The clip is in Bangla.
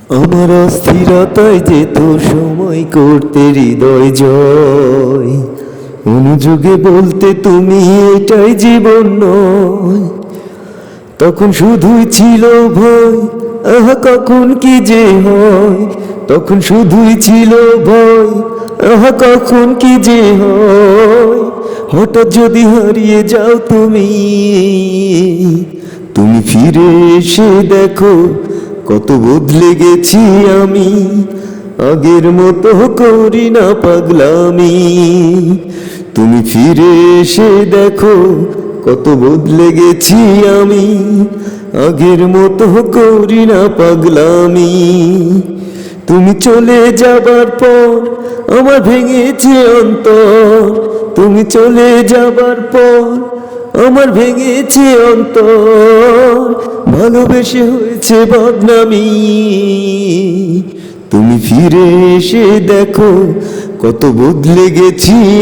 আমার অস্থিরতায় যেত সময় করতে হৃদয় জয়, অনুযোগে বলতে তুমি এটাই জীবন নয়। তখন শুধুই ছিল ভয়, আহা কখন কি যে হয়। তখন শুধুই ছিল ভয়, আহা কখন কি যে হয়। হঠাৎ যদি হারিয়ে যাও তুমি, তুমি ফিরে এসে দেখো কত বদলে গেছি আমি। আগের মতো করি না পাগলামি। তুমি ফিরে এসে দেখো কত বদলে গেছি আমি। আগের মতো করি না পাগলামি। তুমি চলে যাবার পর আমার ভেঙেছে অন্তর। তুমি চলে যাবার পর আমার ভেঙেছে অন্তর। ভালোবেসে হয়েছে বদনামি। তুমি ফিরে এসে দেখো কত বদলে গেছি।